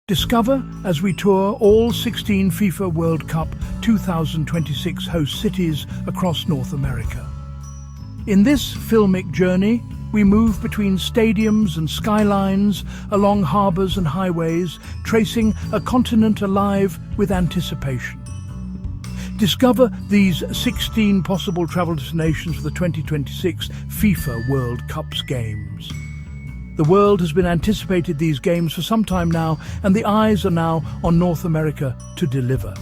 Discover as we tour all 16 FIFA World Cup 2026 host cities across North America. In this filmic journey, we move between stadiums and skylines, along harbours and highways, tracing a continent alive with anticipation. Discover these 16 possible travel destinations for the 2026 FIFA World Cups games. The world has been anticipating these games for some time now, and the eyes are now on North America to deliver.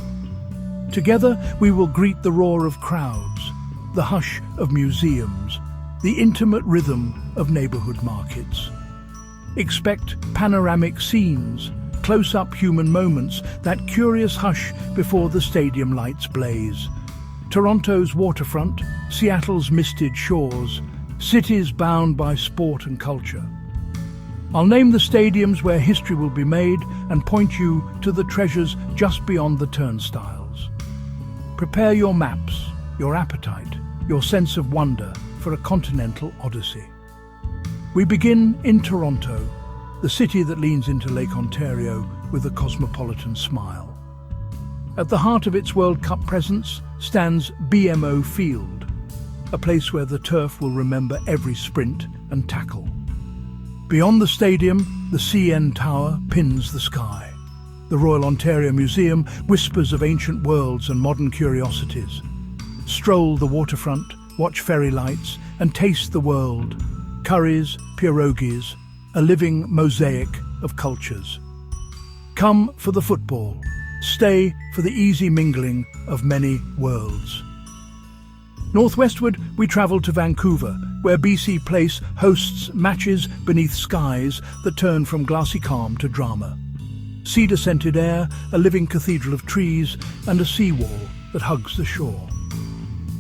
Together, we will greet the roar of crowds, the hush of museums, the intimate rhythm of neighbourhood markets. Expect panoramic scenes, close-up human moments, that curious hush before the stadium lights blaze. Toronto's waterfront, Seattle's misted shores, cities bound by sport and culture. I'll name the stadiums where history will be made and point you to the treasures just beyond the turnstiles. Prepare your maps, your appetite, your sense of wonder for a continental odyssey. We begin in Toronto, the city that leans into Lake Ontario with a cosmopolitan smile. At the heart of its World Cup presence stands BMO Field, a place where the turf will remember every sprint and tackle. Beyond the stadium, the CN Tower pins the sky. The Royal Ontario Museum whispers of ancient worlds and modern curiosities. Stroll the waterfront, watch ferry lights, and taste the world. Curries, pierogies, a living mosaic of cultures. Come for the football. Stay for the easy mingling of many worlds. Northwestward, we travel to Vancouver, where BC Place hosts matches beneath skies that turn from glassy calm to drama. Cedar-scented air, a living cathedral of trees, and a seawall that hugs the shore.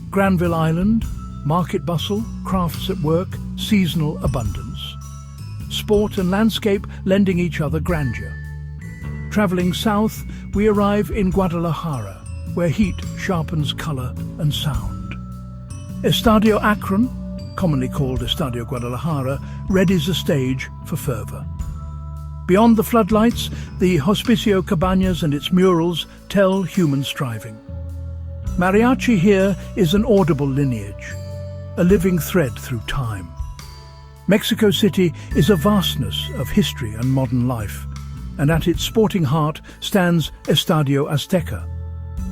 Granville Island, market bustle, crafts at work, seasonal abundance. Sport and landscape lending each other grandeur. Travelling south, we arrive in Guadalajara, where heat sharpens colour and sound. Estadio Akron, commonly called Estadio Guadalajara, readies a stage for fervour. Beyond the floodlights, the Hospicio Cabañas and its murals tell human striving. Mariachi here is an audible lineage, a living thread through time. Mexico City is a vastness of history and modern life, and at its sporting heart stands Estadio Azteca,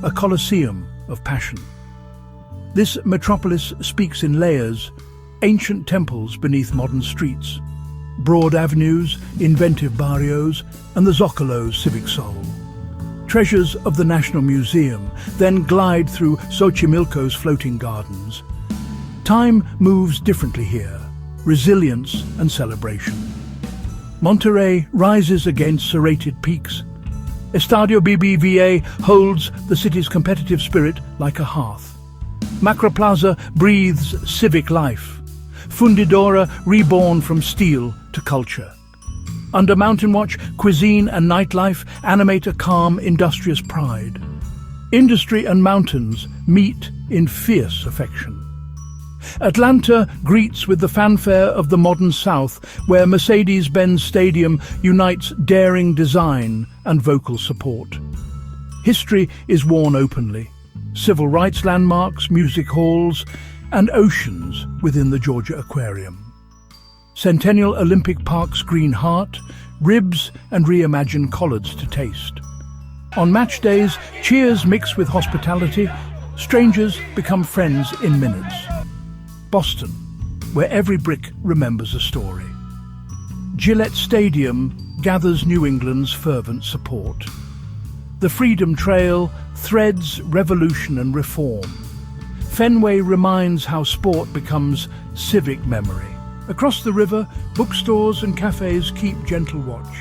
a coliseum of passion. This metropolis speaks in layers, ancient temples beneath modern streets, broad avenues, inventive barrios, and the Zocalo's civic soul. Treasures of the National Museum then glide through Xochimilco's floating gardens. Time moves differently here, resilience and celebration. Monterrey rises against serrated peaks. Estadio BBVA holds the city's competitive spirit like a hearth. Macroplaza breathes civic life. Fundidora reborn from steel to culture. Under Mountain Watch, cuisine and nightlife animate a calm, industrious pride. Industry and mountains meet in fierce affection. Atlanta greets with the fanfare of the modern South, where Mercedes-Benz Stadium unites daring design and vocal support. History is worn openly. Civil rights landmarks, music halls, and oceans within the Georgia Aquarium. Centennial Olympic Park's green heart, ribs and reimagined collards to taste. On match days, cheers mix with hospitality, strangers become friends in minutes. Boston, where every brick remembers a story. Gillette Stadium gathers New England's fervent support. The Freedom Trail threads revolution and reform. Fenway reminds how sport becomes civic memory. Across the river, bookstores and cafes keep gentle watch.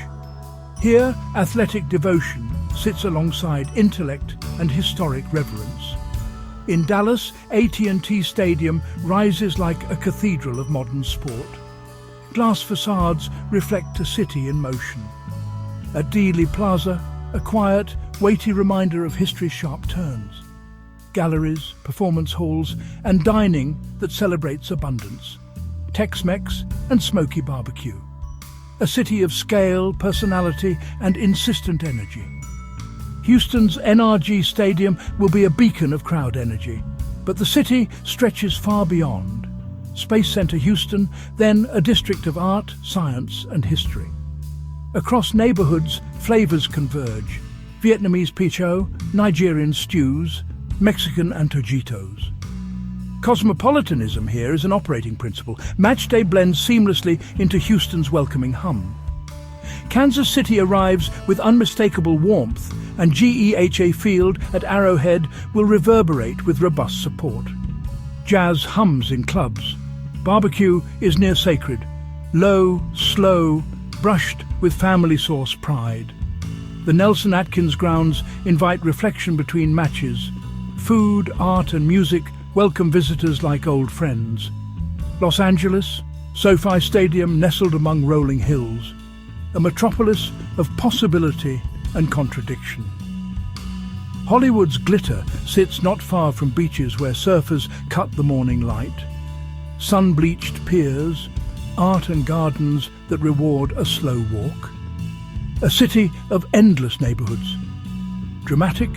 Here, athletic devotion sits alongside intellect and historic reverence. In Dallas, AT&T Stadium rises like a cathedral of modern sport. Glass facades reflect a city in motion. At Dealey Plaza, a quiet, weighty reminder of history's sharp turns. Galleries, performance halls, and dining that celebrates abundance. Tex-Mex and smoky barbecue. a city of scale, personality, and insistent energy. Houston's NRG Stadium will be a beacon of crowd energy, but the city stretches far beyond. Space Center Houston, then a district of art, science, and history. Across neighborhoods, flavors converge. Vietnamese picho, Nigerian stews, Mexican antojitos. Cosmopolitanism here is an operating principle. Matchday blends seamlessly into Houston's welcoming hum. Kansas City arrives with unmistakable warmth, and GEHA Field at Arrowhead will reverberate with robust support. Jazz hums in clubs. Barbecue is near sacred. Low, slow, brushed with family sauce pride. The Nelson Atkins grounds invite reflection between matches. Food, art and music welcome visitors like old friends. Los Angeles, SoFi Stadium nestled among rolling hills. A metropolis of possibility and contradiction. Hollywood's glitter sits not far from beaches where surfers cut the morning light. Sun-bleached piers, art and gardens that reward a slow walk. A city of endless neighborhoods. Dramatic,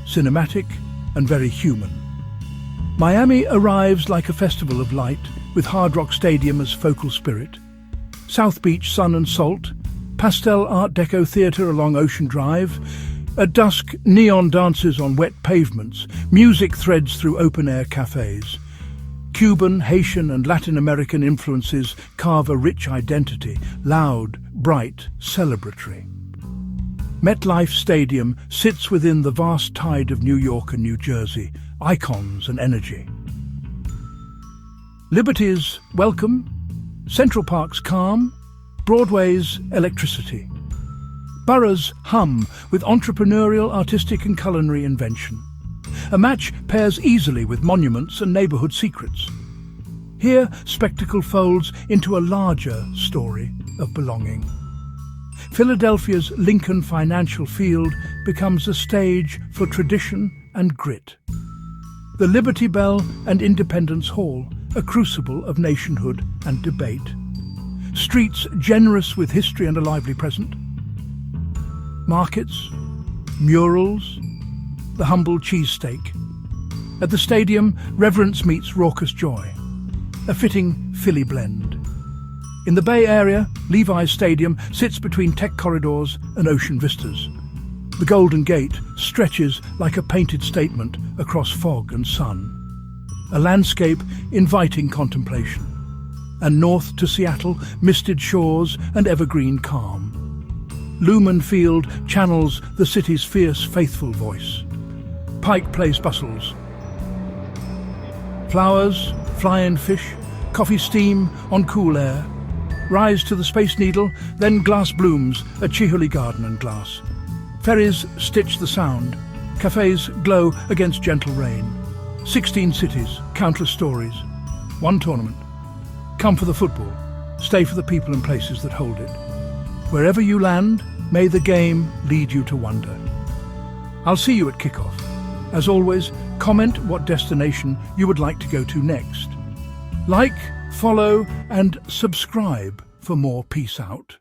cinematic, and very human. Miami arrives like a festival of light, with Hard Rock Stadium as focal spirit. South Beach sun and salt, pastel Art Deco theatre along Ocean Drive. At dusk, neon dances on wet pavements, music threads through open-air cafes. Cuban, Haitian and Latin American influences carve a rich identity, loud, bright, celebratory. MetLife Stadium sits within the vast tide of New York and New Jersey, icons and energy. Liberty's welcome, Central Park's calm, Broadway's electricity. Borough's hum with entrepreneurial, artistic and culinary invention. A match pairs easily with monuments and neighborhood secrets. Here, spectacle folds into a larger story of belonging. Philadelphia's Lincoln Financial Field becomes a stage for tradition and grit. The Liberty Bell and Independence Hall, a crucible of nationhood and debate. Streets generous with history and a lively present. Markets, murals, the humble cheesesteak. At the stadium, reverence meets raucous joy. A fitting Philly blend. In the Bay Area, Levi's Stadium sits between tech corridors and ocean vistas. The Golden Gate stretches like a painted statement across fog and sun. A landscape inviting contemplation. And north to Seattle, misted shores and evergreen calm. Lumen Field channels the city's fierce, faithful voice. Pike Place bustles. Flowers, fly-in fish, coffee steam on cool air. Rise to the Space Needle, then glass blooms at Chihuly Garden and Glass. Ferries stitch the sound. Cafes glow against gentle rain. 16 cities, countless stories. One tournament. Come for the football. Stay for the people and places that hold it. Wherever you land, may the game lead you to wonder. I'll see you at kickoff. As always, comment what destination you would like to go to next. Like, follow and subscribe for more Peace Out.